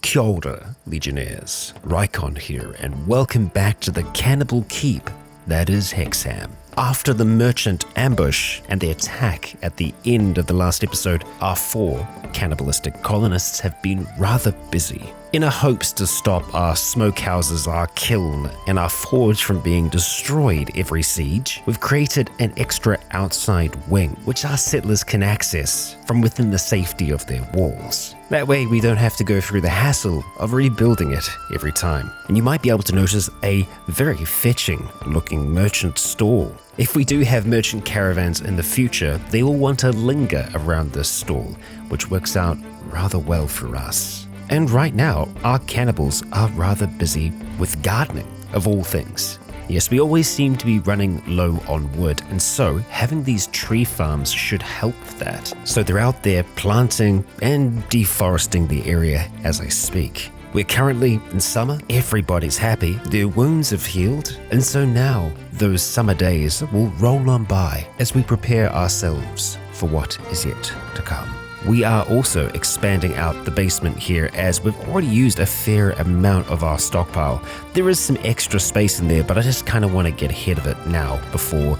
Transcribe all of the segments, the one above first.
Kia ora, Legionnaires. Rycon here, and welcome back to the Cannibal Keep that is Hexham. After the merchant ambush and the attack at the end of the last episode, our 4 cannibalistic colonists have been rather busy. In a hopes to stop our smokehouses, our kiln, and our forge from being destroyed every siege, we've created an extra outside wing which our settlers can access from within the safety of their walls. That way we don't have to go through the hassle of rebuilding it every time. And you might be able to notice a very fetching looking merchant stall. If we do have merchant caravans in the future, they will want to linger around this stall, which works out rather well for us. And right now, our cannibals are rather busy with gardening, of all things. Yes, we always seem to be running low on wood, and so having these tree farms should help with that. So they're out there planting and deforesting the area as I speak. We're currently in summer, everybody's happy, their wounds have healed, and so now those summer days will roll on by as we prepare ourselves for what is yet to come. We are also expanding out the basement here as we've already used a fair amount of our stockpile. There is some extra space in there, but I just kind of want to get ahead of it now before,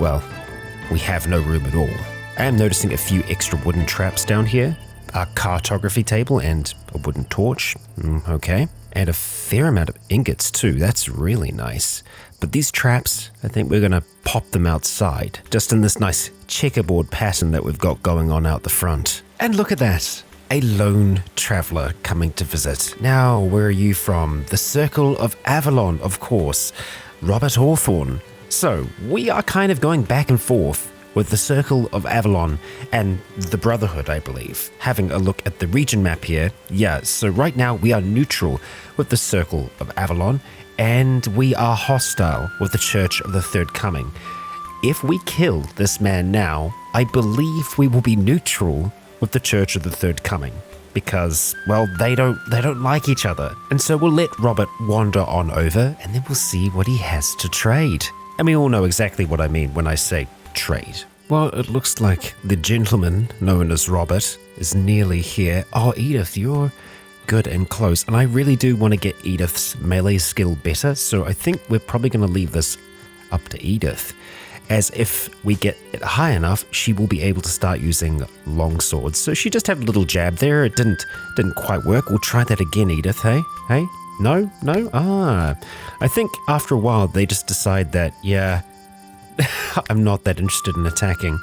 well, we have no room at all. I am noticing a few extra wooden traps down here, a cartography table and a wooden torch, okay, and a fair amount of ingots too. That's really nice. But these traps, I think we're going to pop them outside, just in this nice checkerboard pattern that we've got going on out the front. And look at that, a lone traveler coming to visit. Now, where are you from? The Circle of Avalon, of course. Robert Hawthorne. So, we are kind of going back and forth with the Circle of Avalon and the Brotherhood, I believe. Having a look at the region map here, yeah, so right now we are neutral with the Circle of Avalon, and we are hostile with the Church of the Third Coming. If we kill this man now, I believe we will be neutral with the Church of the Third Coming, because, well, they don't like each other. And so we'll let Robert wander on over, and then we'll see what he has to trade. And we all know exactly what I mean when I say trade. Well, it looks like the gentleman known as Robert is nearly here. Oh, Edith, you're good and close, and I really do want to get Edith's melee skill better, so I think we're probably going to leave this up to Edith, as if we get it high enough, she will be able to start using long swords. So she just had a little jab there. It didn't quite work. We'll try that again, Edith. Hey? No? I think after a while they just decide that, yeah, I'm not that interested in attacking.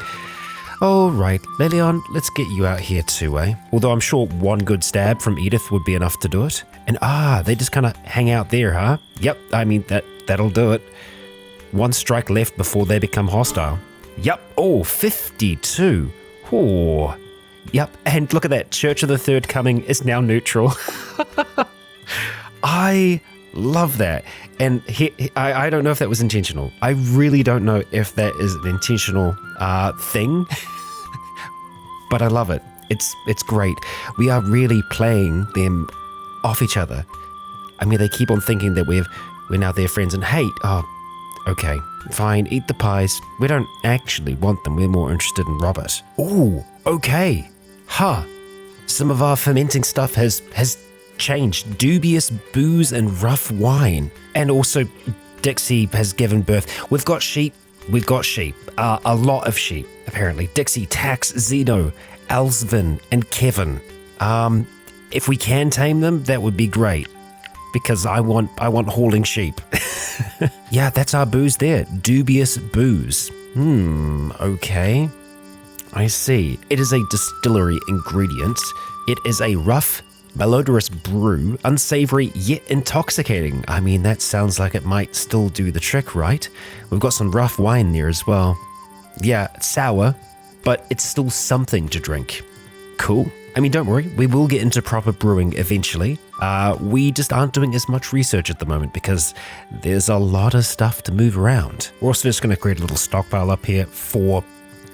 All right, Lelion, let's get you out here too, eh? Although I'm sure one good stab from Edith would be enough to do it. And they just kind of hang out there, huh? Yep, I mean, that'll do it. One strike left before they become hostile. Yep, 52. Oh, yep, and look at that, Church of the Third Coming is now neutral. I love that. And I don't know if that was intentional. I really don't know if that is an intentional thing, but I love it. It's great. We are really playing them off each other. I mean, they keep on thinking that we're now their friends, and hey, okay, fine, eat the pies. We don't actually want them. We're more interested in Robert. Ooh, okay. Some of our fermenting stuff has changed. Dubious booze and rough wine. And also, Dixie has given birth. We've got sheep. A lot of sheep, apparently. Dixie, Tax, Zeno, Alsvin, and Kevin. If we can tame them, that would be great. Because I want hauling sheep. Yeah, that's our booze there. Dubious booze. Okay. I see. It is a distillery ingredient. It is a rough, malodorous brew, unsavory yet intoxicating. I mean, that sounds like it might still do the trick, right? We've got some rough wine there as well. Yeah, it's sour, but it's still something to drink. Cool. I mean, don't worry, we will get into proper brewing eventually. We just aren't doing as much research at the moment because there's a lot of stuff to move around. We're also just going to create a little stockpile up here for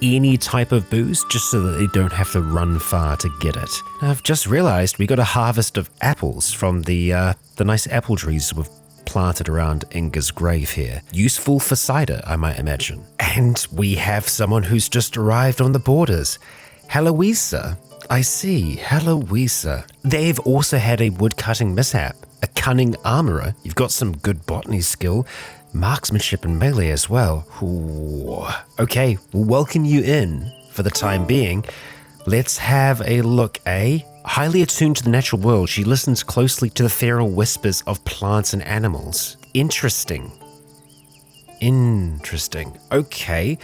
any type of booze, just so that they don't have to run far to get it. I've just realized we got a harvest of apples from the nice apple trees we've planted around Inga's grave here. Useful for cider, I might imagine. And we have someone who's just arrived on the borders. Heloisa. I see. Heloisa. They've also had a woodcutting mishap. A cunning armorer. You've got some good botany skill. Marksmanship and melee as well. Ooh. Okay, we'll welcome you in for the time being. Let's have a look, eh? Highly attuned to the natural world, she listens closely to the feral whispers of plants and animals. Interesting. Okay.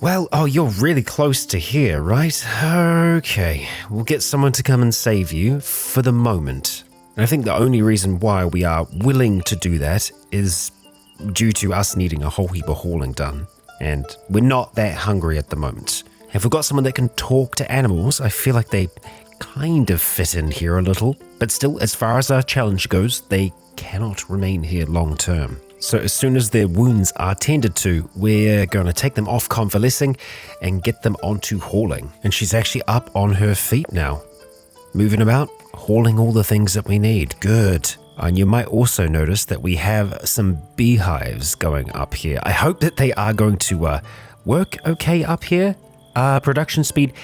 Well, oh, you're really close to here, right? Okay, we'll get someone to come and save you for the moment. And I think the only reason why we are willing to do that is due to us needing a whole heap of hauling done. And we're not that hungry at the moment. If we've got someone that can talk to animals, I feel like they kind of fit in here a little. But still, as far as our challenge goes, they cannot remain here long term. So as soon as their wounds are tended to, we're going to take them off convalescing and get them onto hauling. And she's actually up on her feet now, moving about, hauling all the things that we need. Good. And you might also notice that we have some beehives going up here. I hope that they are going to work okay up here. Production speed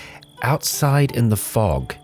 outside in the fog.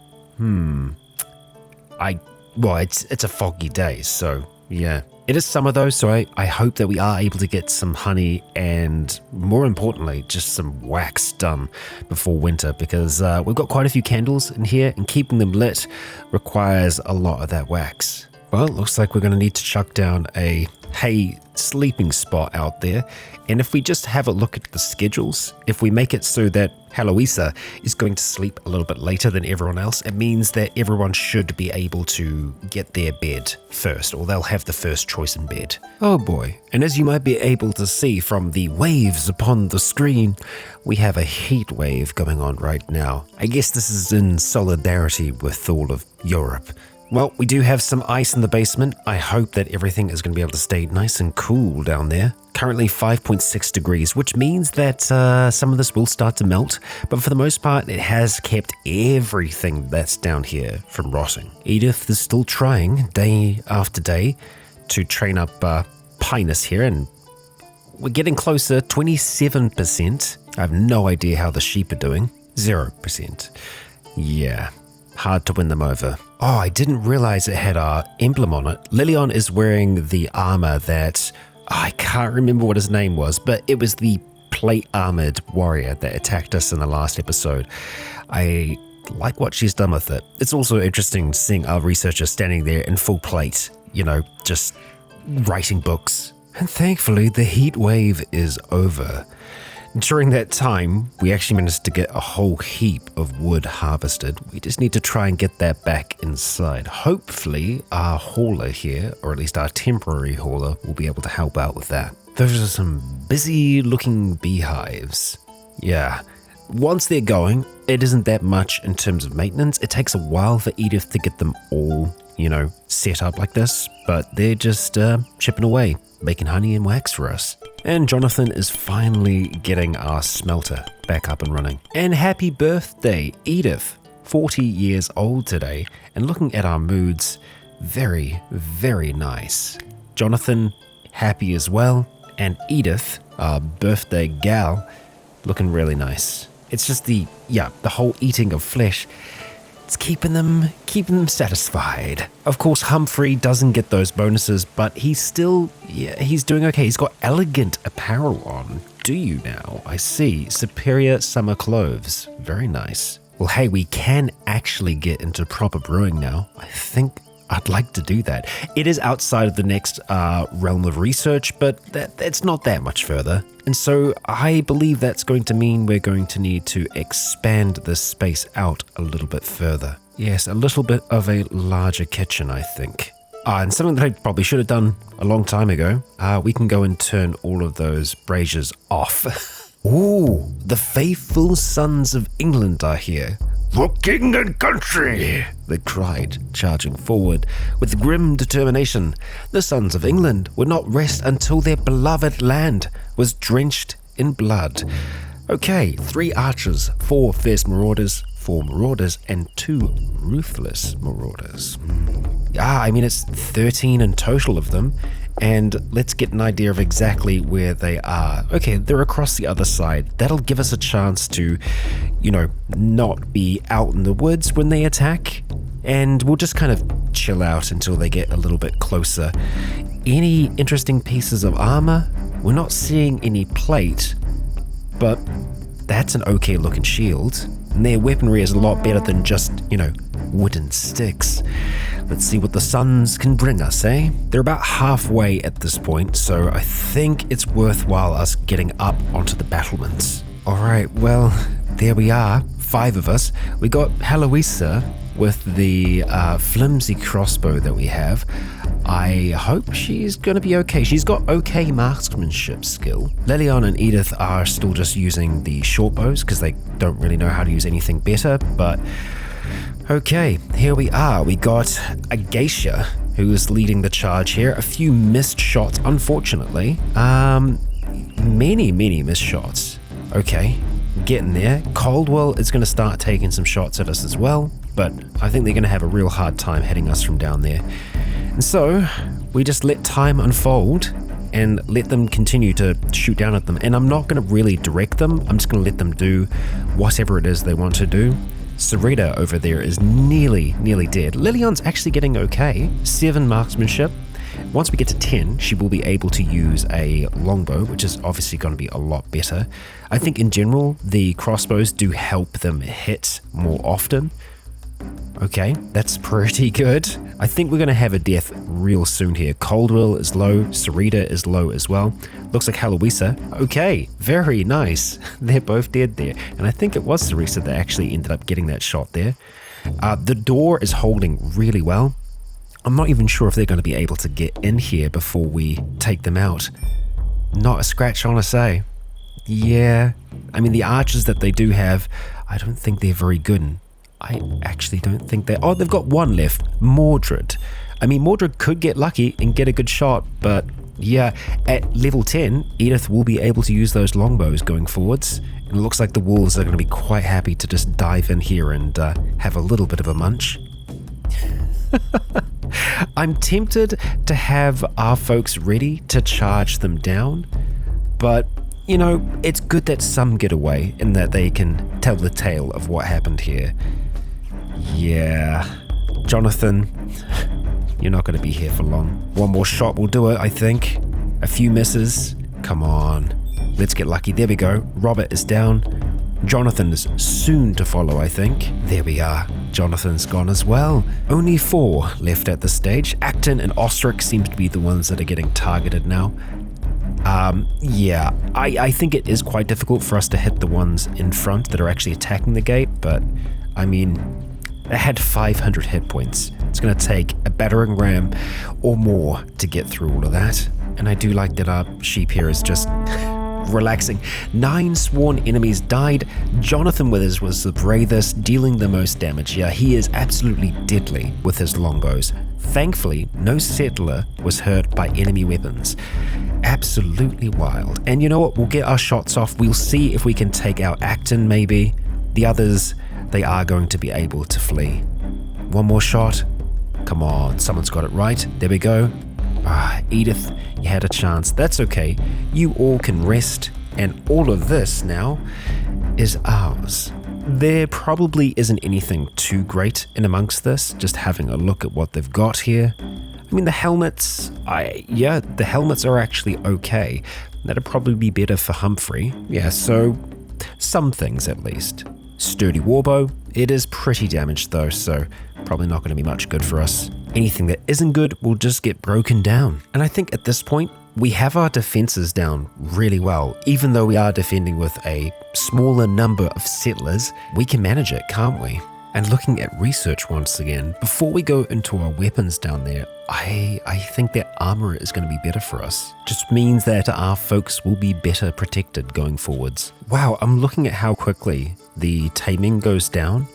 It's a foggy day, so yeah. It is summer though, so I hope that we are able to get some honey and, more importantly, just some wax done before winter, because we've got quite a few candles in here and keeping them lit requires a lot of that wax. Well, it looks like we're going to need to chuck down a hay sleeping spot out there. And if we just have a look at the schedules, if we make it so that Heloisa is going to sleep a little bit later than everyone else, it means that everyone should be able to get their bed first, or they'll have the first choice in bed. Oh boy. And as you might be able to see from the waves upon the screen, we have a heat wave going on right now. I guess this is in solidarity with all of Europe. Well, we do have some ice in the basement. I hope that everything is going to be able to stay nice and cool down there. Currently 5.6 degrees, which means that some of this will start to melt. But for the most part, it has kept everything that's down here from rotting. Edith is still trying day after day to train up Pinus here, and we're getting closer, 27%. I have no idea how the sheep are doing. 0%. Yeah. Hard to win them over. Oh, I didn't realize it had our emblem on it. Lilion is wearing the armor that, I can't remember what his name was, but it was the plate armored warrior that attacked us in the last episode. I like what she's done with it. It's also interesting seeing our researcher standing there in full plate, just writing books. And thankfully, the heat wave is over. During that time, we actually managed to get a whole heap of wood harvested. We just need to try and get that back inside. Hopefully, our hauler here, or at least our temporary hauler, will be able to help out with that. Those are some busy-looking beehives. Yeah. Once they're going, it isn't that much in terms of maintenance. It takes a while for Edith to get them all, set up like this, but they're just chipping away, making honey and wax for us. And Jonathan is finally getting our smelter back up and running. And happy birthday, Edith. 40 years old today, and looking at our moods, very, very nice. Jonathan, happy as well, and Edith, our birthday gal, looking really nice. It's just the whole eating of flesh. It's keeping them satisfied. Of course, Humphrey doesn't get those bonuses, but he's doing okay. He's got elegant apparel on. Do you now? I see. Superior summer clothes. Very nice. Well, hey, we can actually get into proper brewing now. I think I'd like to do that. It is outside of the next realm of research, but that's not that much further. And so I believe that's going to mean we're going to need to expand this space out a little bit further. Yes, a little bit of a larger kitchen, I think. And something that I probably should have done a long time ago, we can go and turn all of those braziers off. Ooh, the faithful sons of England are here. For king and country, they cried, charging forward with grim determination. The sons of England would not rest until their beloved land was drenched in blood. Okay, 3 archers, 4 fierce marauders, 4 marauders, and 2 ruthless marauders. It's 13 in total of them, and let's get an idea of exactly where they are. Okay, they're across the other side. That'll give us a chance to, not be out in the woods when they attack, and we'll just kind of chill out until they get a little bit closer. Any interesting pieces of armor? We're not seeing any plate, but that's an okay looking shield. And their weaponry is a lot better than just, wooden sticks. Let's see what the suns can bring us, eh? They're about halfway at this point, so I think it's worthwhile us getting up onto the battlements. Alright, well, there we are, 5 of us. We got Heloisa with the flimsy crossbow that we have. I hope she's going to be okay. She's got okay marksmanship skill. Lilian and Edith are still just using the short bows because they don't really know how to use anything better, but okay, here we are. We got a geisha who is leading the charge here. A few missed shots, unfortunately. Many missed shots. Okay, getting there. Caldwell is going to start taking some shots at us as well, but I think they're going to have a real hard time hitting us from down there. And so we just let time unfold and let them continue to shoot down at them. And I'm not going to really direct them. I'm just going to let them do whatever it is they want to do. Sarita over there is nearly dead. Lilian's actually getting okay. 7 marksmanship. Once we get to 10, she will be able to use a longbow, which is obviously going to be a lot better. I think in general, the crossbows do help them hit more often. Okay, that's pretty good. I think we're going to have a death real soon here. Caldwell is low, Sarita is low as well. Looks like Heloisa. Okay, very nice. They're both dead there. And I think it was Sarita that actually ended up getting that shot there. The door is holding really well. I'm not even sure if they're going to be able to get in here before we take them out. Not a scratch on a say. Yeah, I mean the archers that they do have, I don't think they're very good. I actually don't think they're... Oh, they've got 1 left. Mordred. I mean, Mordred could get lucky and get a good shot, but yeah, at level 10, Edith will be able to use those longbows going forwards. And it looks like the wolves are going to be quite happy to just dive in here and have a little bit of a munch. I'm tempted to have our folks ready to charge them down, but it's good that some get away and that they can tell the tale of what happened here. Yeah, Jonathan, you're not going to be here for long. 1 more shot will do it, I think. A few misses. Come on, let's get lucky. There we go. Robert is down. Jonathan is soon to follow, I think. There we are. Jonathan's gone as well. Only 4 left at this stage. Acton and Ostrich seem to be the ones that are getting targeted now. Yeah, I think it is quite difficult for us to hit the ones in front that are actually attacking the gate, but I mean, they had 500 hit points. It's going to take a battering ram or more to get through all of that. And I do like that our sheep here is just relaxing. 9 sworn enemies died. Jonathan Withers was the bravest, dealing the most damage. Yeah, he is absolutely deadly with his longbows. Thankfully, no settler was hurt by enemy weapons. Absolutely wild. And you know what? We'll get our shots off. We'll see if we can take out Acton maybe. The others, they are going to be able to flee. 1 more shot. Come on, someone's got it right. There we go. Edith, you had a chance. That's okay. You all can rest, and all of this now is ours. There probably isn't anything too great in amongst this, just having a look at what they've got here. I mean, the helmets, the helmets are actually okay. That'd probably be better for Humphrey. Yeah, so some things at least. Sturdy warbow, it is pretty damaged though, so probably not going to be much good for us. Anything that isn't good will just get broken down. And I think at this point, we have our defenses down really well. Even though we are defending with a smaller number of settlers, we can manage it, can't we? And looking at research once again, before we go into our weapons down there, I think that armor is going to be better for us. Just means that our folks will be better protected going forwards. Wow, I'm looking at how quickly the taming goes down.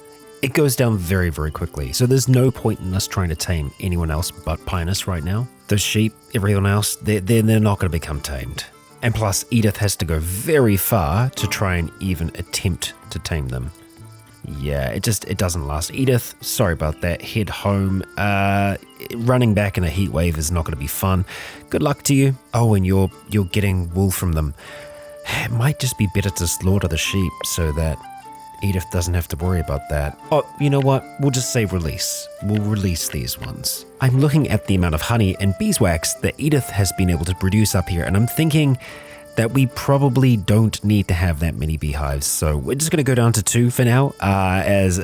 It goes down very, very quickly. So there's no point in us trying to tame anyone else but Pinus right now. Those sheep, everyone else, they're not going to become tamed. And plus, Edith has to go very far to try and even attempt to tame them. Yeah, it doesn't last. Edith, sorry about that. Head home. Running back in a heat wave is not going to be fun. Good luck to you. Oh, and you're getting wool from them. It might just be better to slaughter the sheep so that Edith doesn't have to worry about that. Oh, you know what? We'll just say release. We'll release these ones. I'm looking at the amount of honey and beeswax that Edith has been able to produce up here, and I'm thinking that we probably don't need to have that many beehives. So we're just going to go down to 2 for now, as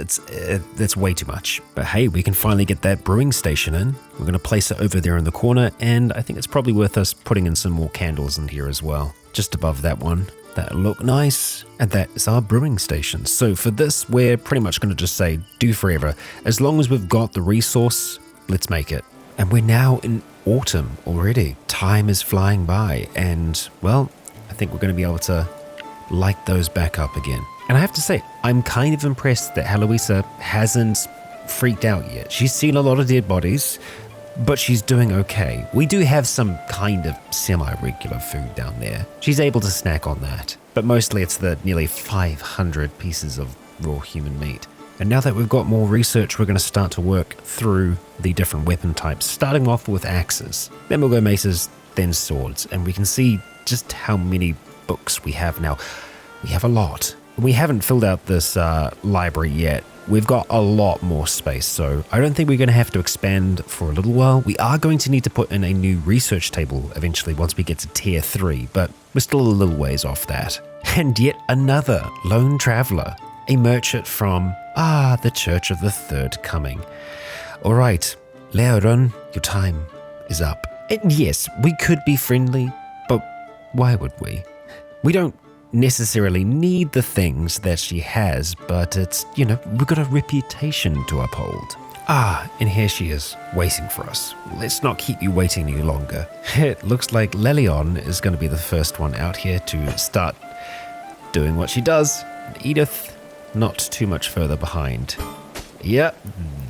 that's way too much. But hey, we can finally get that brewing station in. We're going to place it over there in the corner, and I think it's probably worth us putting in some more candles in here as well. Just above that one. That'll look nice. And that is our brewing station. So for this, we're pretty much going to just say do forever. As long as we've got the resource, let's make it. And we're now in autumn already. Time is flying by, and well, I think we're going to be able to light those back up again. And I have to say, I'm kind of impressed that Heloisa hasn't freaked out yet. She's seen a lot of dead bodies, but she's doing okay. We do have some kind of semi-regular food down there. She's able to snack on that, but mostly it's the nearly 500 pieces of raw human meat. And now that we've got more research, we're going to start to work through the different weapon types, starting off with axes. Then we'll go maces, then swords, and we can see just how many books we have now. We have a lot. We haven't filled out this library yet. We've got a lot more space, so I don't think we're going to have to expand for a little while. We are going to need to put in a new research table eventually once we get to tier 3, but we're still a little ways off that. And yet another lone traveler, a merchant from, the Church of the Third Coming. All right, Leorun, your time is up. And yes, we could be friendly, but why would we? We don't necessarily need the things that she has, but it's, we've got a reputation to uphold. And here she is, waiting for us. Let's not keep you waiting any longer. It looks like Lelion is going to be the first one out here to start doing what she does. Edith, not too much further behind. Yep,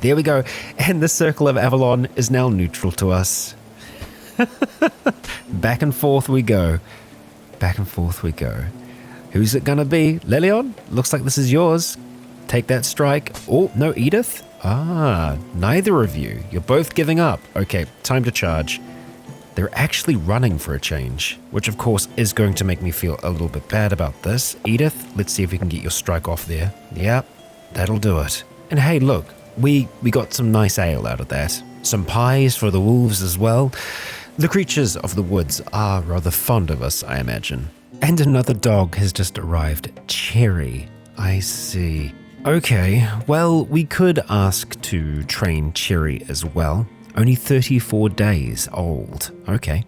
there we go. And the Circle of Avalon is now neutral to us. Back and forth we go. Back and forth we go. Who's it gonna be? Lelion? Looks like this is yours. Take that strike. Oh, no, Edith? Neither of you. You're both giving up. Okay, time to charge. They're actually running for a change, which of course is going to make me feel a little bit bad about this. Edith, let's see if we can get your strike off there. Yep, that'll do it. And hey, look, we got some nice ale out of that. Some pies for the wolves as well. The creatures of the woods are rather fond of us, I imagine. And another dog has just arrived. Cherry. I see. Okay, well, we could ask to train Cherry as well. Only 34 days old. Okay.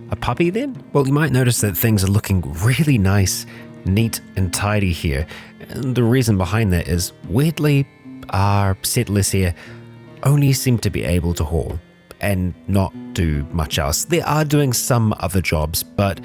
A puppy then? Well, you might notice that things are looking really nice, neat and tidy here. And the reason behind that is, weirdly, our settlers here only seem to be able to haul and not do much else. They are doing some other jobs, but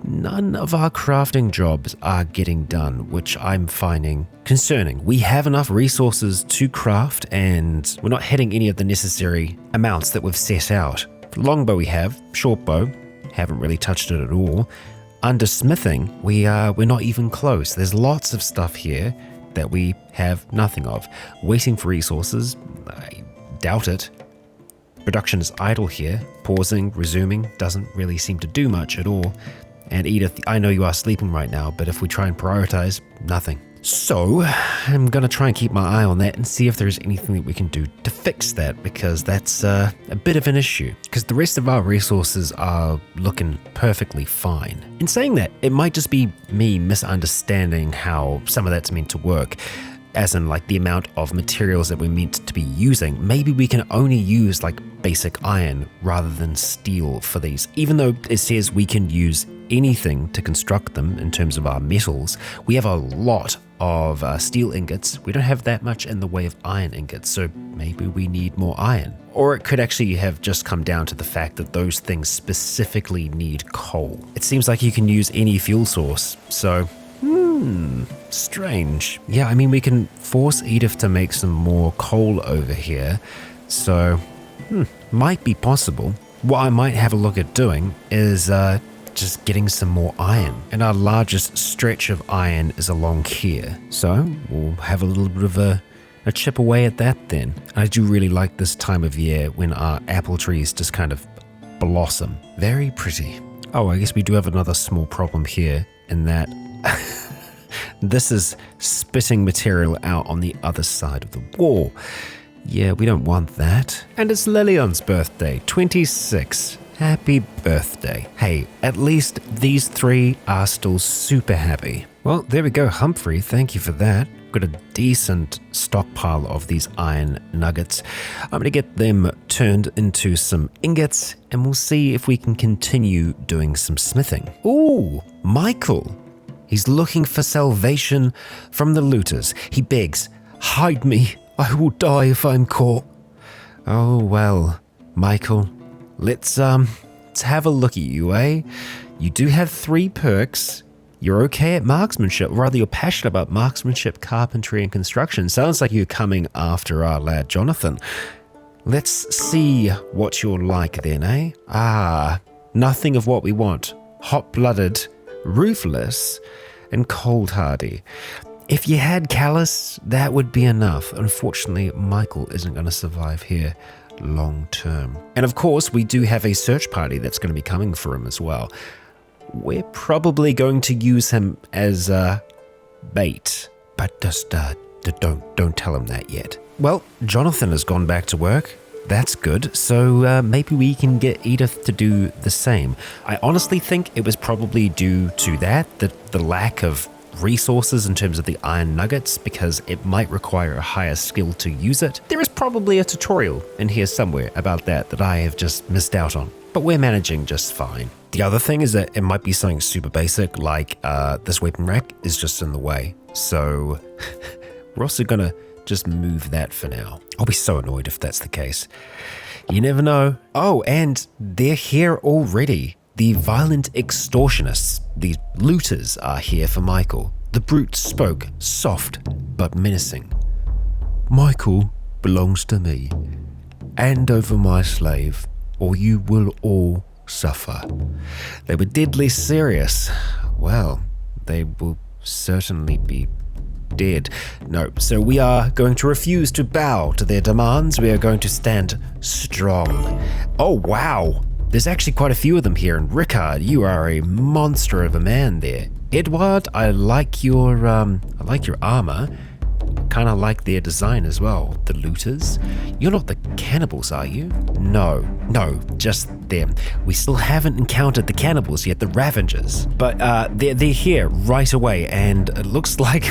none of our crafting jobs are getting done, which I'm finding concerning. We have enough resources to craft, and we're not hitting any of the necessary amounts that we've set out. For longbow we have, shortbow, haven't really touched it at all. Under smithing, we're not even close. There's lots of stuff here that we have nothing of. Waiting for resources, I doubt it. Production is idle here, pausing, resuming, doesn't really seem to do much at all. And Edith, I know you are sleeping right now, but if we try and prioritize, nothing. So, I'm going to try and keep my eye on that and see if there's anything that we can do to fix that, because that's a bit of an issue. Because the rest of our resources are looking perfectly fine. In saying that, it might just be me misunderstanding how some of that's meant to work. As in, like, the amount of materials that we're meant to be using. Maybe we can only use, like, basic iron rather than steel for these. Even though it says we can use anything to construct them in terms of our metals, we have a lot of steel ingots. We don't have that much in the way of iron ingots, so maybe we need more iron. Or it could actually have just come down to the fact that those things specifically need coal. It seems like you can use any fuel source, so... strange. Yeah, I mean, we can force Edith to make some more coal over here, so might be possible. What I might have a look at doing is just getting some more iron. And our largest stretch of iron is along here. So we'll have a little bit of a chip away at that then. I do really like this time of year when our apple trees just kind of blossom. Very pretty. Oh, I guess we do have another small problem here in that this is spitting material out on the other side of the wall. Yeah, we don't want that. And it's Lilion's birthday, 26. Happy birthday. Hey, at least these three are still super happy. Well, there we go, Humphrey. Thank you for that. Got a decent stockpile of these iron nuggets. I'm going to get them turned into some ingots and we'll see if we can continue doing some smithing. Ooh, Michael. He's looking for salvation from the looters. He begs, "Hide me. I will die if I'm caught." Oh, well, Michael, let's have a look at you, eh? You do have 3 perks. You're okay at marksmanship, rather you're passionate about marksmanship, carpentry, and construction. Sounds like you're coming after our lad Jonathan. Let's see what you're like then, eh? Ah, nothing of what we want. Hot-blooded, ruthless, and cold-hardy. If you had callous, that would be enough. Unfortunately, Michael isn't going to survive here long term. And of course, we do have a search party that's going to be coming for him as well. We're probably going to use him as bait, but just don't tell him that yet. Well, Jonathan has gone back to work. That's good. So maybe we can get Edith to do the same. I honestly think it was probably due to that, the lack of resources in terms of the iron nuggets, because it might require a higher skill to use it. There is probably a tutorial in here somewhere about that I have just missed out on, but we're managing just fine. The other thing is that it might be something super basic, like this weapon rack is just in the way. So we're also gonna just move that for now. I'll be so annoyed if that's the case. You never know. Oh, and they're here already. The violent extortionists, the looters, are here for Michael. The brute spoke, soft but menacing. "Michael belongs to me. Hand over my slave, or you will all suffer." They were deadly serious. Well, they will certainly be dead. No, so we are going to refuse to bow to their demands. We are going to stand strong. Oh, wow. There's actually quite a few of them here, and Rickard, you are a monster of a man there. Edward, I like your armor. Kind of like their design as well. The looters. You're not the cannibals, are you? No, just them. We still haven't encountered the cannibals yet, the ravagers. But they're here right away, and it looks like,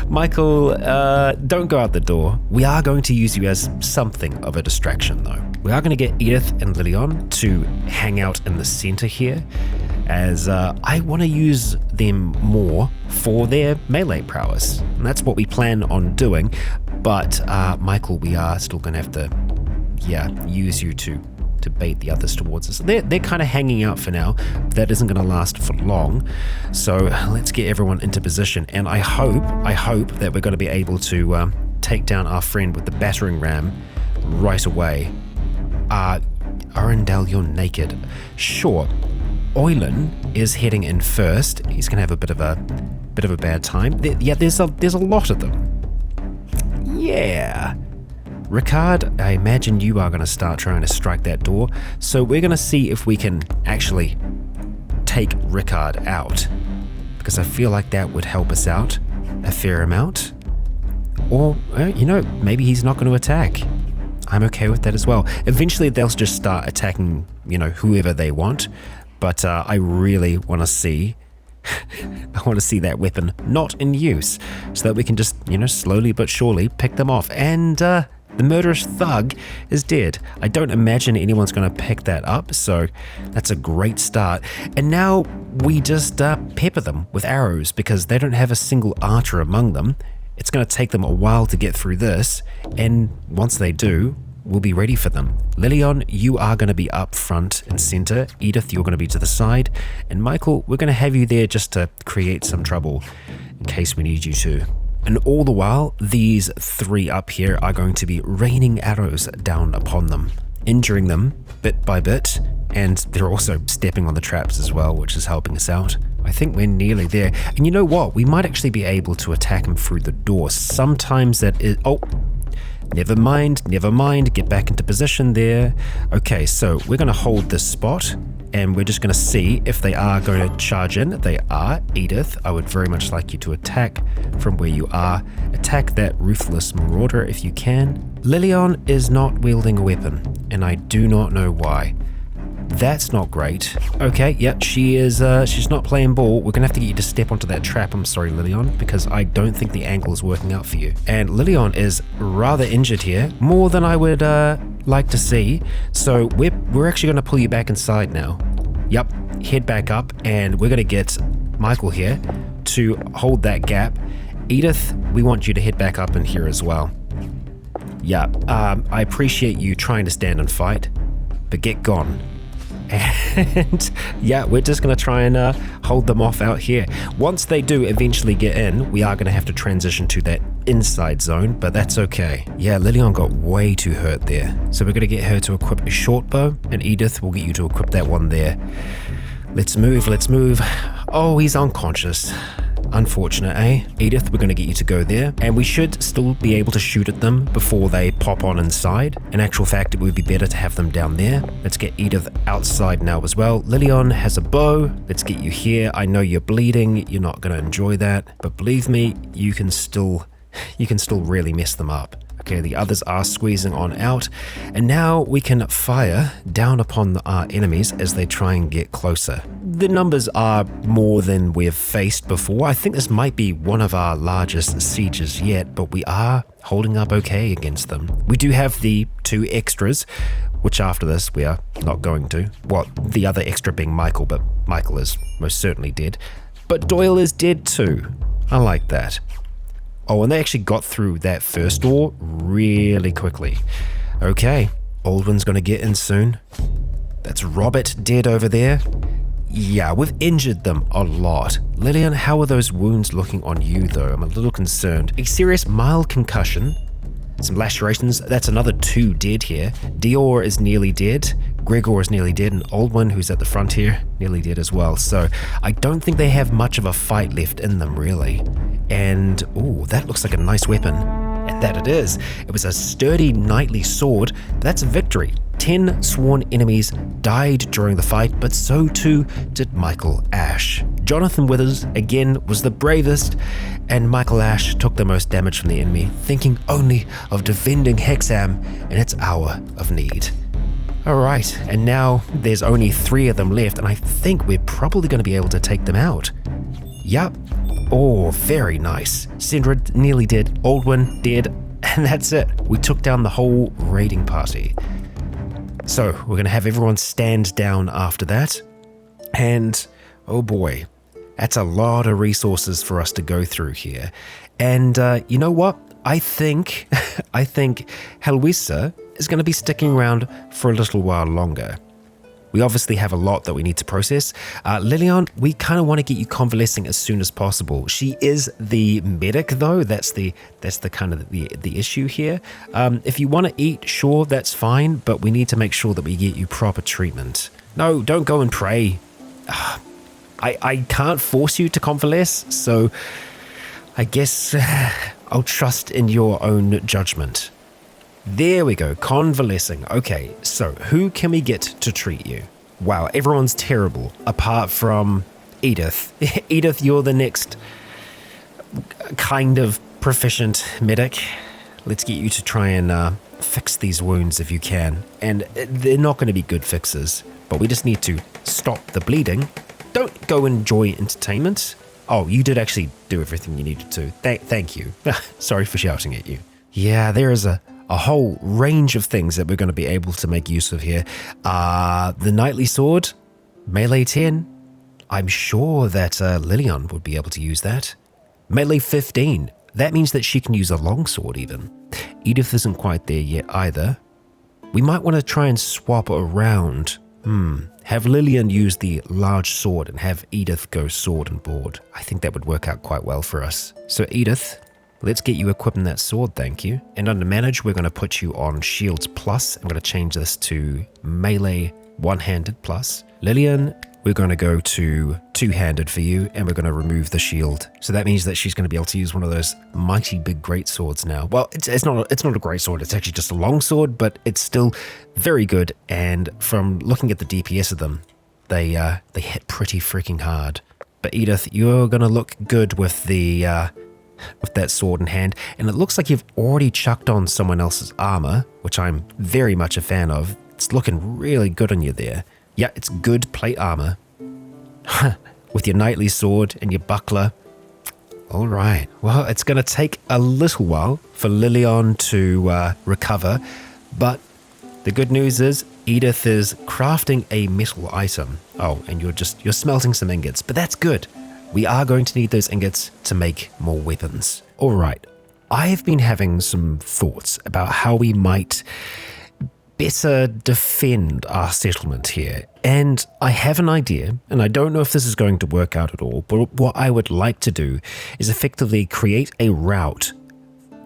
Michael, don't go out the door. We are going to use you as something of a distraction, though. We are going to get Edith and Lilion to hang out in the center here, as I want to use them more for their melee prowess. And that's what we plan on doing. But Michael, we are still going to have to, use you to bait the others towards us. They're kind of hanging out for now. That isn't going to last for long. So let's get everyone into position. And I hope that we're going to be able to take down our friend with the battering ram right away. Arundel, you're naked. Sure. Oilen is heading in first. He's going to have a bit of a bad time. There's a lot of them. Yeah. Ricard, I imagine you are going to start trying to strike that door. So we're going to see if we can actually take Ricard out, because I feel like that would help us out a fair amount. Or, maybe he's not going to attack. I'm okay with that as well. Eventually they'll just start attacking, whoever they want. But I really want to see that weapon not in use, so that we can just, slowly but surely pick them off. And the murderous thug is dead. I don't imagine anyone's going to pick that up, so that's a great start. And now we just pepper them with arrows, because they don't have a single archer among them. It's going to take them a while to get through this, and once they do, we'll be ready for them. Lilion, you are going to be up front and center. Edith, you're going to be to the side. And Michael, we're going to have you there just to create some trouble in case we need you to. And all the while, these 3 up here are going to be raining arrows down upon them, injuring them bit by bit, And they're also stepping on the traps as well, which is helping us out. I think we're nearly there. And you know what? We might actually be able to attack them through the door. Sometimes that is... Oh, never mind. Get back into position there. Okay, so we're going to hold this spot. And we're just going to see if they are going to charge in. They are. Edith, I would very much like you to attack from where you are. Attack that ruthless marauder if you can. Lillian is not wielding a weapon, and I do not know why. That's not great. Okay, yep, she is. She's not playing ball. We're going to have to get you to step onto that trap. I'm sorry, Lillian, because I don't think the angle is working out for you. And Lillian is rather injured here, more than I would like to see. So we're actually going to pull you back inside now. Yep, head back up, and we're going to get Michael here to hold that gap. Edith, we want you to head back up in here as well. Yeah, I appreciate you trying to stand and fight, but get gone. And yeah, we're just going to try and hold them off out here. Once they do eventually get in, we are going to have to transition to that inside zone, but that's okay. Yeah, Lillian got way too hurt there. So we're going to get her to equip a short bow, and Edith will get you to equip that one there. Let's move. Oh, he's unconscious. Unfortunate, eh? Edith, we're going to get you to go there, and we should still be able to shoot at them before they pop on inside. In actual fact, it would be better to have them down there. Let's get Edith outside now as well. Lillian has a bow. Let's get you here. I know you're bleeding. You're not going to enjoy that, but believe me, you can still really mess them up. Okay, the others are squeezing on out, and now we can fire down upon our enemies as they try and get closer. The numbers are more than we've faced before. I think this might be one of our largest sieges yet, but we are holding up okay against them. We do have the 2 extras, which after this we are not going to. Well, the other extra being Michael, but Michael is most certainly dead. But Doyle is dead too. I like that. Oh, and they actually got through that first door really quickly. Okay, Aldwin's gonna get in soon. That's Robert dead over there. Yeah, we've injured them a lot. Lillian, how are those wounds looking on you though? I'm a little concerned. A serious mild concussion. Some lacerations. That's another 2 dead here. Dior is nearly dead. Gregor is nearly dead, and Aldwin, who's at the front here, nearly dead as well. So I don't think they have much of a fight left in them, really. And, ooh, that looks like a nice weapon. And that it is. It was a sturdy knightly sword. That's a victory. 10 sworn enemies died during the fight, but so too did Michael Ash. Jonathan Withers, again, was the bravest, and Michael Ash took the most damage from the enemy, thinking only of defending Hexham in its hour of need. Alright, and now there's only 3 of them left, and I think we're probably going to be able to take them out. Yup. Oh, very nice. Sindred nearly dead, Aldwin dead, and that's it. We took down the whole raiding party. So, we're going to have everyone stand down after that. And, oh boy, that's a lot of resources for us to go through here. And you know what? I think Heloisa is going to be sticking around for a little while longer. We obviously have a lot that we need to process. Lillian, we kind of want to get you convalescing as soon as possible. She is the medic, though. That's the kind of the issue here. If you want to eat, sure, that's fine, but we need to make sure that we get you proper treatment. No, don't go and pray. I can't force you to convalesce, so I guess I'll trust in your own judgment. There we go, convalescing. Okay, so who can we get to treat you? Wow, everyone's terrible, apart from Edith. Edith, you're the next kind of proficient medic. Let's get you to try and fix these wounds if you can. And they're not going to be good fixes, but we just need to stop the bleeding. Don't go enjoy entertainment. Oh, you did actually do everything you needed to. Thank you. Sorry for shouting at you. Yeah, there is a whole range of things that we're going to be able to make use of here. The knightly sword, melee 10. I'm sure that Lillian would be able to use that. Melee 15. That means that she can use a longsword even. Edith isn't quite there yet either. We might want to try and swap around. Have Lillian use the large sword and have Edith go sword and board. I think that would work out quite well for us. So Edith, let's get you equipping that sword, thank you. And under manage, we're going to put you on shields plus. I'm going to change this to melee one-handed plus. Lillian, we're going to go to two-handed for you, and we're going to remove the shield. So that means that she's going to be able to use one of those mighty big great swords now. Well, it's not a great sword. It's actually just a long sword, but it's still very good. And from looking at the DPS of them, they hit pretty freaking hard. But Edith, you're going to look good with the with that sword in hand, and it looks like you've already chucked on someone else's armor, which I'm very much a fan of. It's looking really good on you there. Yeah, it's good plate armor. With your knightly sword and your buckler. All right. Well, it's going to take a little while for Lillian to recover, but the good news is Edith is crafting a metal item. Oh, and you're smelting some ingots, but that's good. We are going to need those ingots to make more weapons. All right. I've been having some thoughts about how we might better defend our settlement here. And I have an idea, and I don't know if this is going to work out at all, but what I would like to do is effectively create a route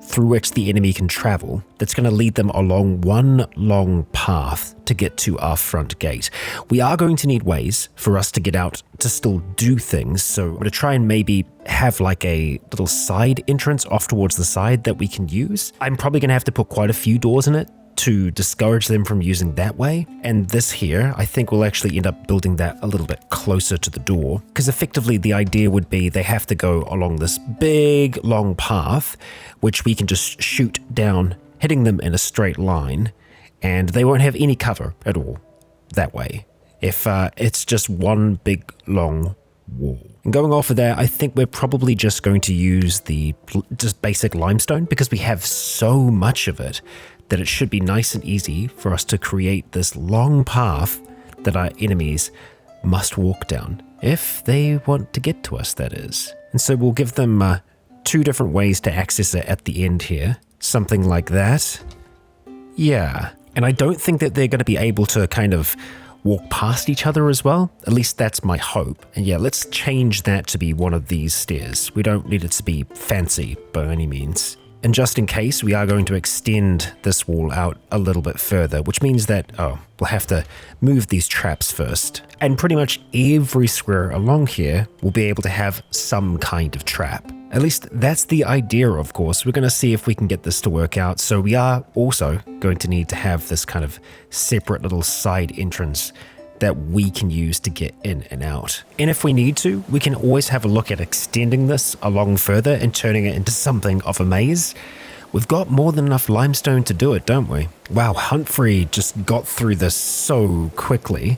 through which the enemy can travel that's going to lead them along one long path to get to our front gate. We are going to need ways for us to get out to still do things, so I'm going to try and maybe have like a little side entrance off towards the side that we can use. I'm probably going to have to put quite a few doors in it to discourage them from using that way. And this here, I think we'll actually end up building that a little bit closer to the door, because effectively the idea would be they have to go along this big long path, which we can just shoot down, hitting them in a straight line, and they won't have any cover at all that way if it's just one big long wall. And going off of there, I think we're probably just going to use the just basic limestone, because we have so much of it that it should be nice and easy for us to create this long path that our enemies must walk down, if they want to get to us, that is. And so we'll give them two different ways to access it at the end here. Something like that. Yeah. And I don't think that they're going to be able to kind of walk past each other as well. At least that's my hope. And yeah, let's change that to be one of these stairs. We don't need it to be fancy by any means. And just in case, we are going to extend this wall out a little bit further, which means that, we'll have to move these traps first. And pretty much every square along here will be able to have some kind of trap. At least that's the idea, of course. We're going to see if we can get this to work out. So we are also going to need to have this kind of separate little side entrance that we can use to get in and out. And if we need to, we can always have a look at extending this along further and turning it into something of a maze. We've got more than enough limestone to do it, don't we? Wow, Humphrey just got through this so quickly.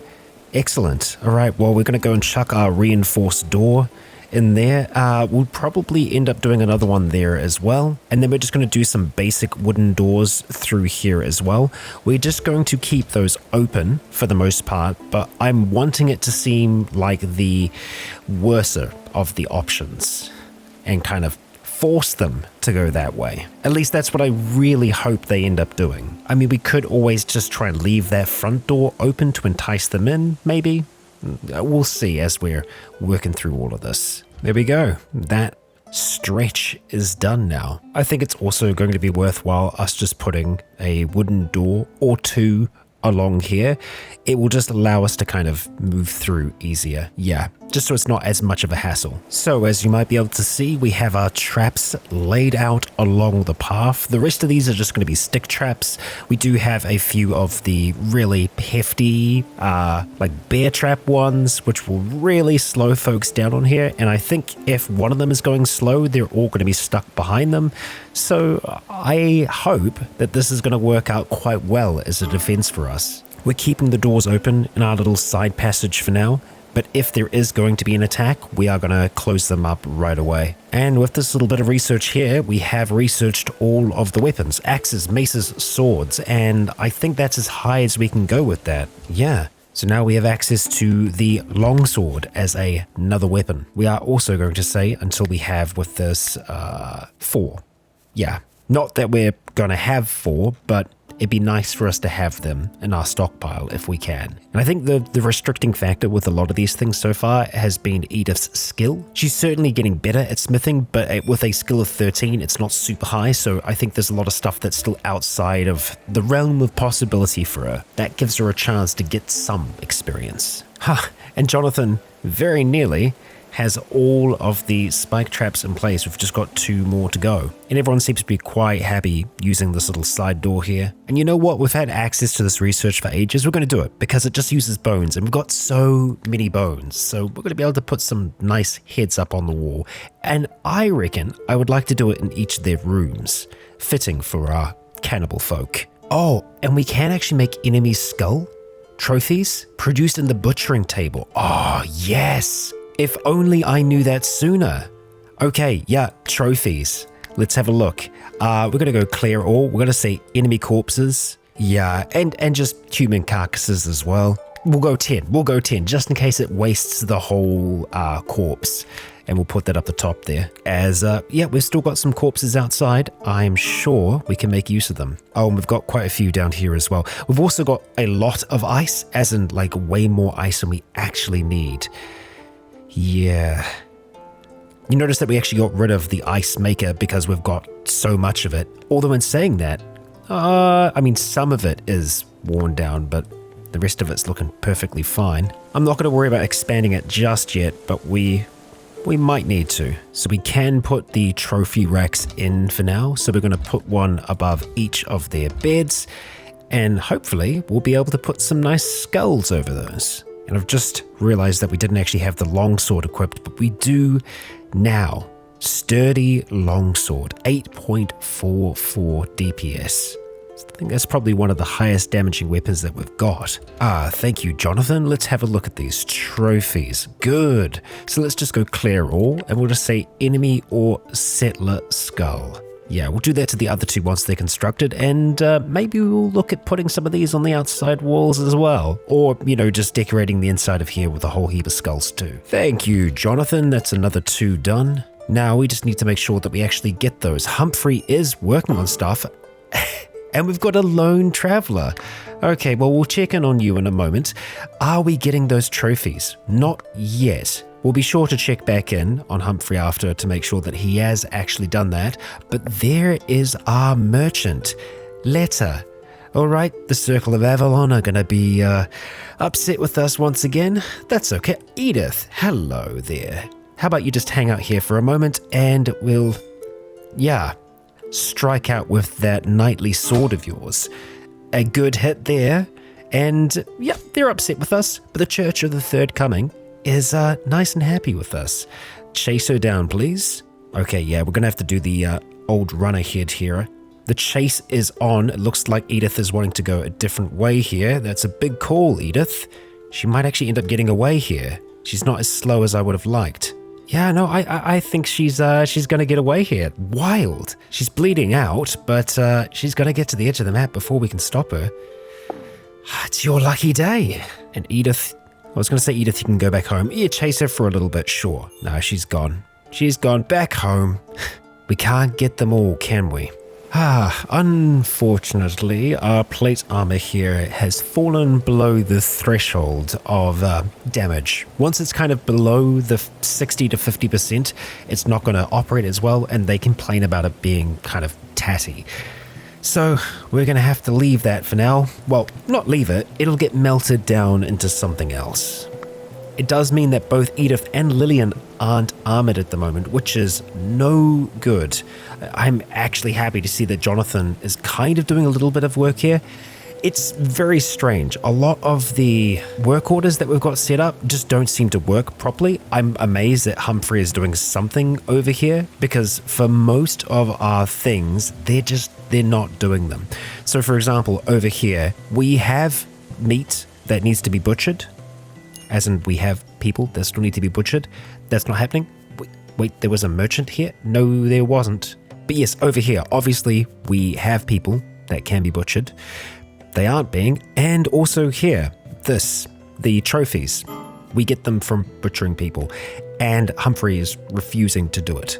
Excellent. All right, well, we're going to go and chuck our reinforced door in there. We'll probably end up doing another one there as well. And then we're just going to do some basic wooden doors through here as well. We're just going to keep those open for the most part, but I'm wanting it to seem like the worser of the options and kind of force them to go that way. At least that's what I really hope they end up doing. I mean, we could always just try and leave that front door open to entice them in, maybe. We'll see as we're working through all of this. There we go. That stretch is done now. I think it's also going to be worthwhile us just putting a wooden door or two along here. It will just allow us to kind of move through easier. Yeah, just so it's not as much of a hassle. So as you might be able to see, we have our traps laid out along the path. The rest of these are just going to be stick traps. We do have a few of the really hefty, like bear trap ones, which will really slow folks down on here. And I think if one of them is going slow, they're all going to be stuck behind them. So I hope that this is going to work out quite well as a defense for us. We're keeping the doors open in our little side passage for now, but if there is going to be an attack, we are going to close them up right away. And with this little bit of research here, we have researched all of the weapons, axes, maces, swords, and I think that's as high as we can go with that. Yeah. So now we have access to the longsword as another weapon. We are also going to say until we have with this 4. Yeah. Not that we're going to have 4, but it'd be nice for us to have them in our stockpile if we can. And I think the restricting factor with a lot of these things so far has been Edith's skill. She's certainly getting better at smithing, but with a skill of 13, it's not super high, so I think there's a lot of stuff that's still outside of the realm of possibility for her. That gives her a chance to get some experience. And Jonathan very nearly has all of the spike traps in place. We've just got 2 more to go. And everyone seems to be quite happy using this little side door here. And you know what? We've had access to this research for ages. We're going to do it because it just uses bones. And we've got so many bones. So we're going to be able to put some nice heads up on the wall. And I reckon I would like to do it in each of their rooms. Fitting for our cannibal folk. Oh, and we can actually make enemy skull trophies produced in the butchering table. Oh, yes. If only I knew that sooner. Okay, yeah, trophies. Let's have a look. We're going to go clear all. We're going to say enemy corpses. Yeah, and just human carcasses as well. We'll go 10. We'll go 10 just in case it wastes the whole corpse. And we'll put that up the top there. As, yeah, we've still got some corpses outside. I'm sure we can make use of them. Oh, and we've got quite a few down here as well. We've also got a lot of ice, as in like way more ice than we actually need. Yeah. You notice that we actually got rid of the ice maker because we've got so much of it. Although in saying that, I mean, some of it is worn down, but the rest of it's looking perfectly fine. I'm not going to worry about expanding it just yet, but we might need to. So we can put the trophy racks in for now. So we're going to put one above each of their beds, and hopefully we'll be able to put some nice skulls over those. And I've just realized that we didn't actually have the longsword equipped, but we do now. Sturdy longsword, 8.44 DPS. I think that's probably one of the highest damaging weapons that we've got. Thank you, Jonathan. Let's have a look at these trophies. Good. So let's just go clear all, and we'll just say enemy or settler skull. Yeah, we'll do that to the other 2 once they're constructed, and maybe we'll look at putting some of these on the outside walls as well. Or, you know, just decorating the inside of here with a whole heap of skulls too. Thank you, Jonathan. That's another 2 done. Now we just need to make sure that we actually get those. Humphrey is working on stuff, and we've got a lone traveler. Okay, well, we'll check in on you in a moment. Are we getting those trophies? Not yet. We'll be sure to check back in on Humphrey after to make sure that he has actually done that. But there is our merchant, Letter. All right, the Circle of Avalon are going to be upset with us once again. That's okay. Edith, hello there. How about you just hang out here for a moment and we'll, strike out with that knightly sword of yours. A good hit there. And, they're upset with us, but the Church of the Third Coming is nice and happy with us. Chase her down, please. Okay, yeah, we're going to have to do the old runner head here. The chase is on. It looks like Edith is wanting to go a different way here. That's a big call, Edith. She might actually end up getting away here. She's not as slow as I would have liked. Yeah, no, I think she's going to get away here. Wild. She's bleeding out, but she's going to get to the edge of the map before we can stop her. It's your lucky day. And Edith... I was going to say, Edith, you can go back home. Yeah, chase her for a little bit, sure. No, she's gone. She's gone back home. We can't get them all, can we? Unfortunately, our plate armor here has fallen below the threshold of damage. Once it's kind of below the 60 to 50%, it's not going to operate as well, and they complain about it being kind of tatty. So we're going to have to leave that for now. Well, not leave it, it'll get melted down into something else. It does mean that both Edith and Lillian aren't armored at the moment, which is no good. I'm actually happy to see that Jonathan is kind of doing a little bit of work here. It's very strange. A lot of the work orders that we've got set up just don't seem to work properly. I'm amazed that Humphrey is doing something over here because for most of our things, they're not doing them. So for example, over here, we have meat that needs to be butchered, as in we have people that still need to be butchered. That's not happening. Wait, there was a merchant here? No, there wasn't. But yes, over here, obviously we have people that can be butchered. They aren't being. And also here, the trophies. We get them from butchering people. And Humphrey is refusing to do it.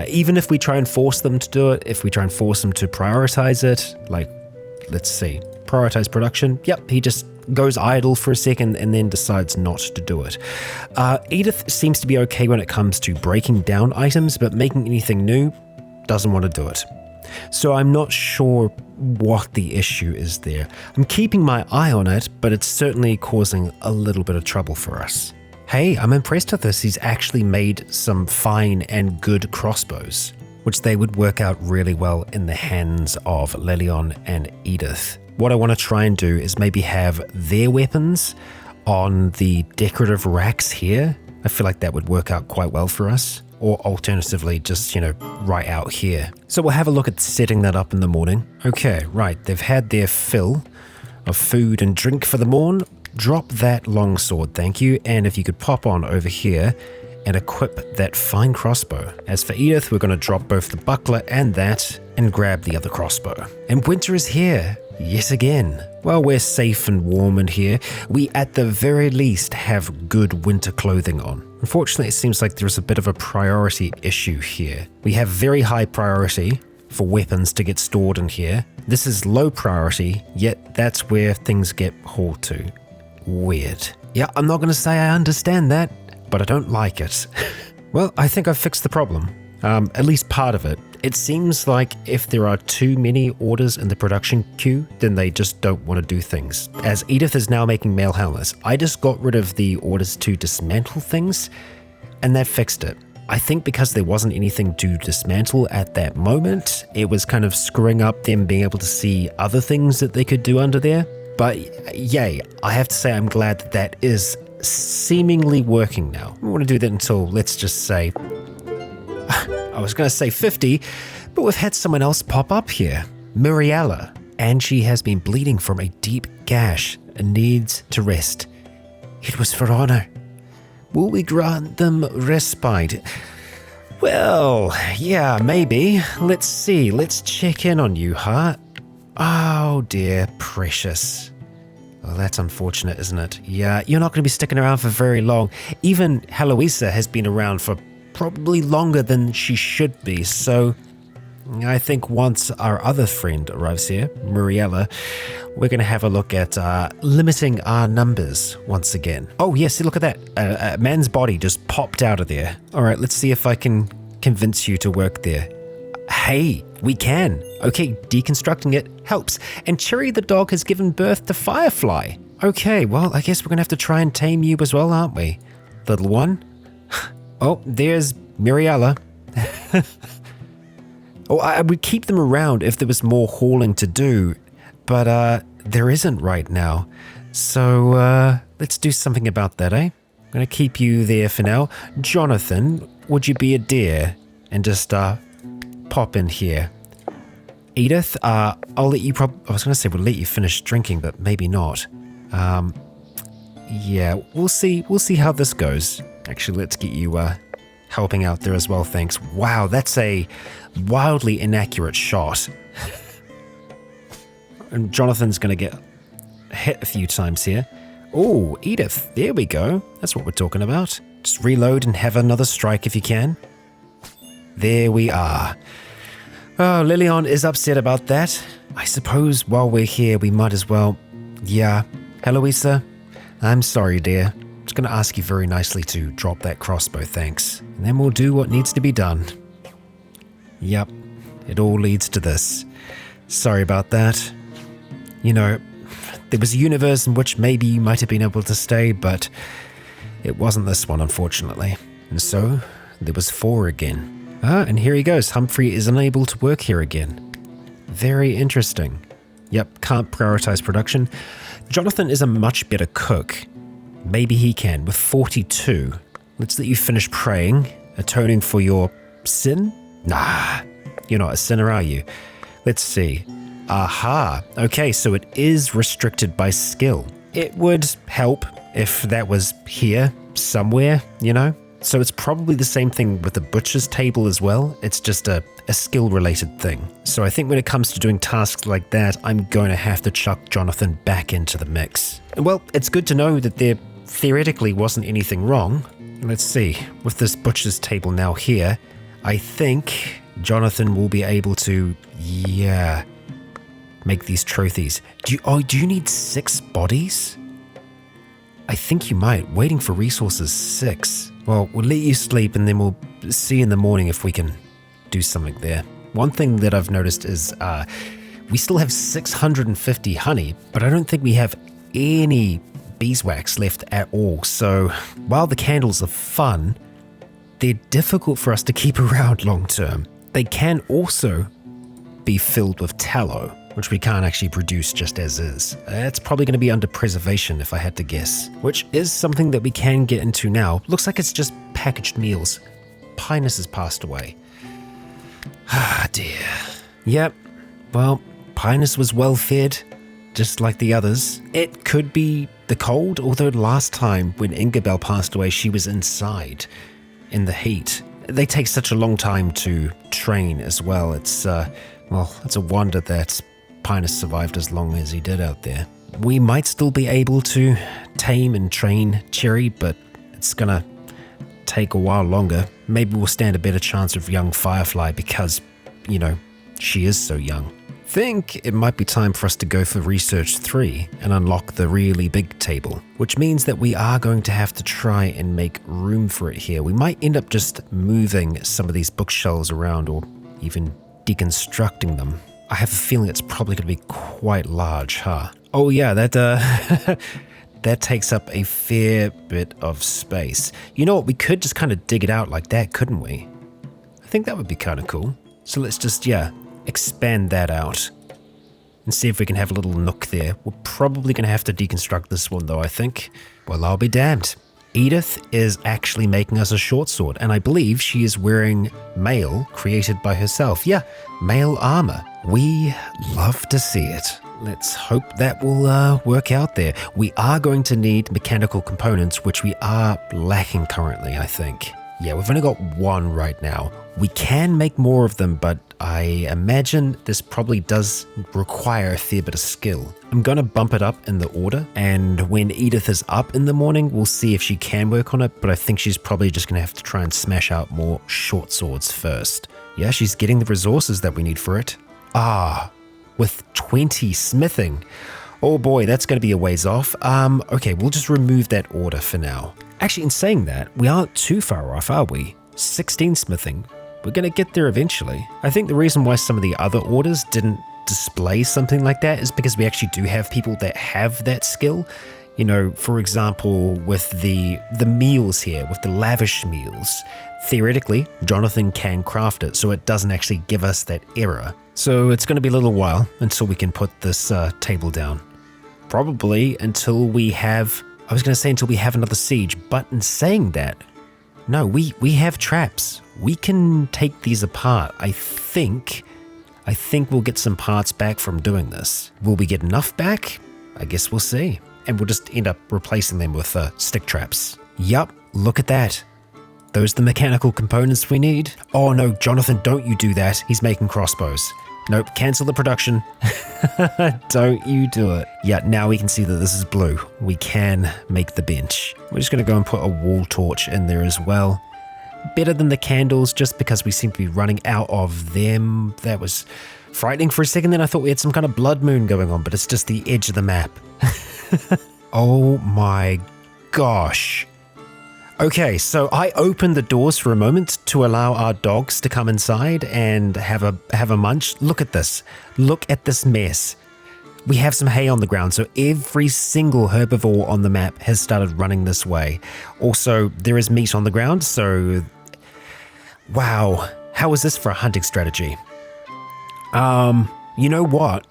Even if we try and force them to do it, if we try and force them to prioritize it, like let's see. Prioritize production. Yep, he just goes idle for a second and then decides not to do it. Edith seems to be okay when it comes to breaking down items, but making anything new, doesn't want to do it. So I'm not sure what the issue is there. I'm keeping my eye on it, but it's certainly causing a little bit of trouble for us. Hey, I'm impressed with this. He's actually made some fine and good crossbows, which they would work out really well in the hands of Lelion and Edith. What I want to try and do is maybe have their weapons on the decorative racks here. I feel like that would work out quite well for us. Or alternatively, just, right out here. So we'll have a look at setting that up in the morning. Okay, right, they've had their fill of food and drink for the morn. Drop that longsword, thank you. And if you could pop on over here and equip that fine crossbow. As for Edith, we're going to drop both the buckler and that and grab the other crossbow. And winter is here, yet again. Well, we're safe and warm in here. We at the very least have good winter clothing on. Unfortunately, it seems like there's a bit of a priority issue here. We have very high priority for weapons to get stored in here. This is low priority, yet that's where things get hauled to. Weird. Yeah, I'm not going to say I understand that, but I don't like it. Well, I think I've fixed the problem. At least part of it. It seems like if there are too many orders in the production queue, then they just don't want to do things. As Edith is now making mail helmets, I just got rid of the orders to dismantle things, and that fixed it. I think because there wasn't anything to dismantle at that moment, it was kind of screwing up them being able to see other things that they could do under there. But yay, I have to say I'm glad that that is seemingly working now. I want to do that until, let's just say, I was going to say 50, but we've had someone else pop up here. Muriella. And she has been bleeding from a deep gash and needs to rest. It was for honor. Will we grant them respite? Well, yeah, maybe. Let's see. Let's check in on you, heart. Oh dear, precious. Well, that's unfortunate, isn't it? Yeah, you're not going to be sticking around for very long. Even Heloisa has been around for probably longer than she should be, so I think once our other friend arrives here, Muriella, we're going to have a look at limiting our numbers once again. Oh yes, look at that. A man's body just popped out of there. All right, let's see if I can convince you to work there. Hey, we can. Okay, deconstructing it helps. And Cherry the dog has given birth to Firefly. Okay, well, I guess we're going to have to try and tame you as well, aren't we? Little one? Oh, there's Muriella. Oh, I would keep them around if there was more hauling to do, but there isn't right now. So let's do something about that, eh? I'm going to keep you there for now. Jonathan, would you be a dear and just pop in here? Edith, I'll let you I was going to say we'll let you finish drinking, but maybe not. Yeah, we'll see how this goes. Actually, let's get you helping out there as well, thanks. Wow, that's a wildly inaccurate shot. And Jonathan's going to get hit a few times here. Oh, Edith, there we go. That's what we're talking about. Just reload and have another strike if you can. There we are. Oh, Lilian is upset about that. I suppose while we're here, we might as well... Yeah. Heloisa, I'm sorry, dear. I'm just going to ask you very nicely to drop that crossbow, thanks. And then we'll do what needs to be done. Yep, it all leads to this. Sorry about that. You know, there was a universe in which maybe you might have been able to stay, but it wasn't this one, unfortunately. And so, there was 4 again. Ah, and here he goes. Humphrey is unable to work here again. Very interesting. Yep, can't prioritize production. Jonathan is a much better cook. Maybe he can, with 42. Let's let you finish praying, atoning for your sin? Nah, you're not a sinner, are you? Let's see. Aha. Okay, so it is restricted by skill. It would help if that was here, somewhere, you know? So it's probably the same thing with the butcher's table as well. It's just a skill-related thing. So I think when it comes to doing tasks like that, I'm going to have to chuck Jonathan back into the mix. And well, it's good to know that there theoretically wasn't anything wrong. Let's see. With this butcher's table now here, I think Jonathan will be able to... Yeah. make these trophies. Do you need 6 bodies? I think you might. Waiting for resources 6. Well, we'll let you sleep and then we'll see in the morning if we can do something there. One thing that I've noticed is we still have 650 honey, but I don't think we have any beeswax left at all. So while the candles are fun, they're difficult for us to keep around long term. They can also be filled with tallow, which we can't actually produce just as is. It's probably going to be under preservation if I had to guess, which is something that we can get into now. Looks like it's just packaged meals. Pinus has passed away. Ah, dear. Yep, well, Pinus was well fed, just like the others. It could be the cold, although last time when Ingabel passed away, she was inside in the heat. They take such a long time to train as well. It's a wonder that Pinus survived as long as he did out there. We might still be able to tame and train Cherry, but it's gonna take a while longer. Maybe we'll stand a better chance of young Firefly because, she is so young. Think it might be time for us to go for Research 3 and unlock the really big table, which means that we are going to have to try and make room for it here. We might end up just moving some of these bookshelves around or even deconstructing them. I have a feeling it's probably going to be quite large, huh? Oh yeah, that that takes up a fair bit of space. You know what, we could just kind of dig it out like that, couldn't we? I think that would be kind of cool. So let's just, expand that out and see if we can have a little nook there. We're probably going to have to deconstruct this one though, I think. Well, I'll be damned. Edith is actually making us a short sword, and I believe she is wearing mail created by herself. Yeah, mail armor. We love to see it. Let's hope that will work out there. We are going to need mechanical components, which we are lacking currently, I think. Yeah, we've only got 1 right now. We can make more of them, but I imagine this probably does require a fair bit of skill. I'm going to bump it up in the order, and when Edith is up in the morning, we'll see if she can work on it, but I think she's probably just going to have to try and smash out more short swords first. Yeah, she's getting the resources that we need for it. With 20 smithing. Oh boy, that's going to be a ways off. Okay, we'll just remove that order for now. Actually, in saying that, we aren't too far off, are we? 16 smithing. We're going to get there eventually. I think the reason why some of the other orders didn't display something like that is because we actually do have people that have that skill. For example, with the meals here, with the lavish meals, theoretically, Jonathan can craft it, so it doesn't actually give us that error. So it's going to be a little while until we can put this table down. Probably until we have... I was going to say until we have another siege, but in saying that, no, we have traps. We can take these apart. I think we'll get some parts back from doing this. Will we get enough back? I guess we'll see. And we'll just end up replacing them with stick traps. Yup, look at that. Those are the mechanical components we need. Oh no, Jonathan, don't you do that. He's making crossbows. Nope, cancel the production. Don't you do it. Yeah, now we can see that this is blue. We can make the bench. We're just going to go and put a wall torch in there as well. Better than the candles, just because we seem to be running out of them. That was frightening for a second. Then I thought we had some kind of blood moon going on, but it's just the edge of the map. Oh my gosh. Okay, so I opened the doors for a moment to allow our dogs to come inside and have a munch. Look at this. Look at this mess. We have some hay on the ground, so every single herbivore on the map has started running this way. Also, there is meat on the ground, so... Wow, how is this for a hunting strategy? You know what?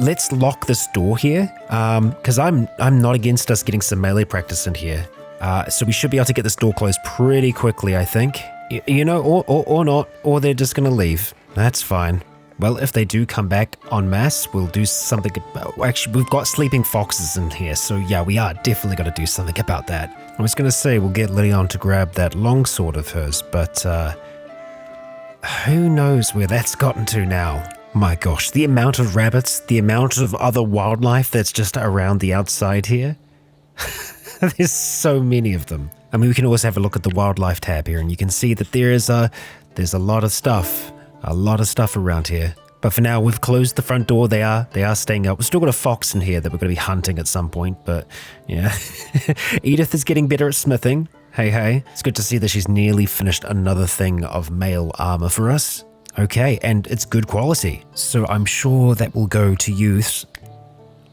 Let's lock this door here, because I'm not against us getting some melee practice in here. So we should be able to get this door closed pretty quickly, I think. Or not, or they're just going to leave. That's fine. Well, if they do come back en masse, we'll do something about... Actually, we've got sleeping foxes in here, so yeah, we are definitely going to do something about that. I was going to say we'll get Lillian to grab that longsword of hers, but who knows where that's gotten to now. My gosh, the amount of rabbits, the amount of other wildlife that's just around the outside here. There's so many of them. I mean, we can always have a look at the wildlife tab here, and you can see that there's a lot of stuff around here. But for now, we've closed the front door. They are staying up. We've still got a fox in here that we're going to be hunting at some point, but yeah. Edith is getting better at smithing. Hey. It's good to see that she's nearly finished another thing of mail armor for us. Okay, and it's good quality. So I'm sure that will go to use.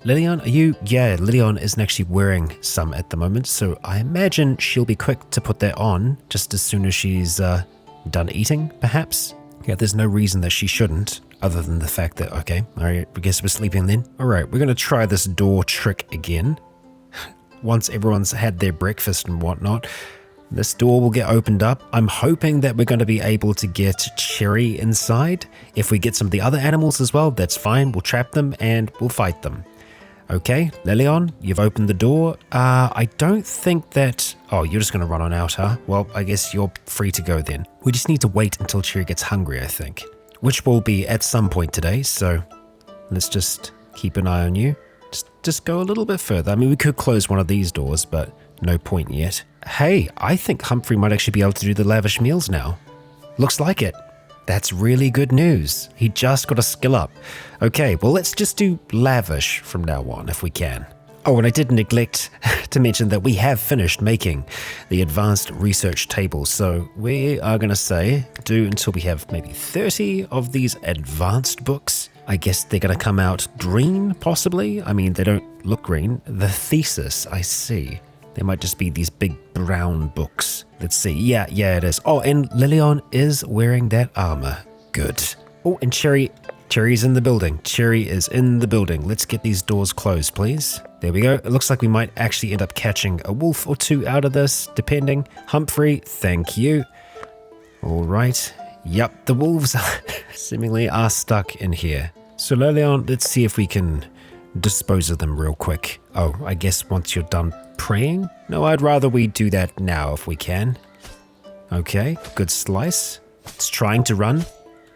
Lillian, are you? Yeah, Lillian isn't actually wearing some at the moment, so I imagine she'll be quick to put that on just as soon as she's done eating, perhaps. Yeah, there's no reason that she shouldn't, other than the fact that, okay, all right, I guess we're sleeping then. All right, we're going to try this door trick again. Once everyone's had their breakfast and whatnot, this door will get opened up. I'm hoping that we're going to be able to get Cherry inside. If we get some of the other animals as well, that's fine. We'll trap them and we'll fight them. Okay, Lillian, you've opened the door. I don't think that... Oh, you're just going to run on out, huh? Well, I guess you're free to go then. We just need to wait until Cherry gets hungry, I think. Which will be at some point today, so let's just keep an eye on you. Just go a little bit further. I mean, we could close one of these doors, but no point yet. Hey, I think Humphrey might actually be able to do the lavish meals now. Looks like it. That's really good news. He just got a skill up. Okay, well, let's just do lavish from now on if we can. Oh, and I did neglect to mention that we have finished making the advanced research table. So we are going to say do until we have maybe 30 of these advanced books. I guess they're going to come out green, possibly. I mean, they don't look green. The thesis, I see. They might just be these big brown books. Let's see. Yeah, it is. Oh, and Lillian is wearing that armor. Good. Oh, and Cherry's in the building. Cherry is in the building. Let's get these doors closed, please. There we go. It looks like we might actually end up catching a wolf or two out of this, depending. Humphrey, thank you. All right. Yep, the wolves seemingly are stuck in here. So Lillian, let's see if we can dispose of them real quick. Oh, I guess once you're done praying? No, I'd rather we do that now if we can. Okay, good slice. It's trying to run.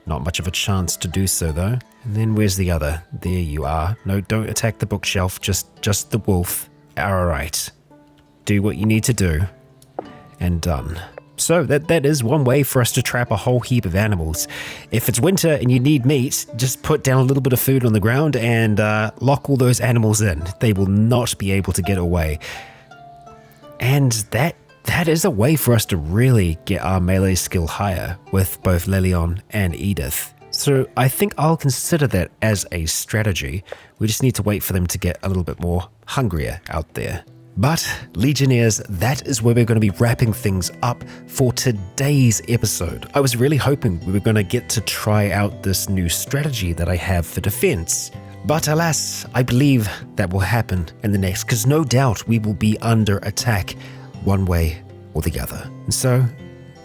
Not much of a chance to do so though. And then where's the other? There you are. No, don't attack the bookshelf, just the wolf. Alright. Do what you need to do. And done. So that is one way for us to trap a whole heap of animals. If it's winter and you need meat, just put down a little bit of food on the ground and lock all those animals in. They will not be able to get away. And that is a way for us to really get our melee skill higher with both Lillian and Edith. So I think I'll consider that as a strategy. We just need to wait for them to get a little bit more hungrier out there. But, Legionnaires, that is where we're going to be wrapping things up for today's episode. I was really hoping we were going to get to try out this new strategy that I have for defense. But alas, I believe that will happen in the next, because no doubt we will be under attack one way or the other. And so,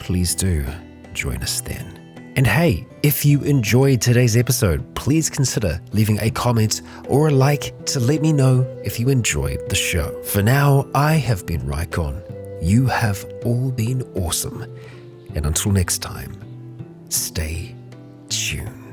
please do join us then. And hey, if you enjoyed today's episode, please consider leaving a comment or a like to let me know if you enjoyed the show. For now, I have been Rycon. You have all been awesome. And until next time, stay tuned.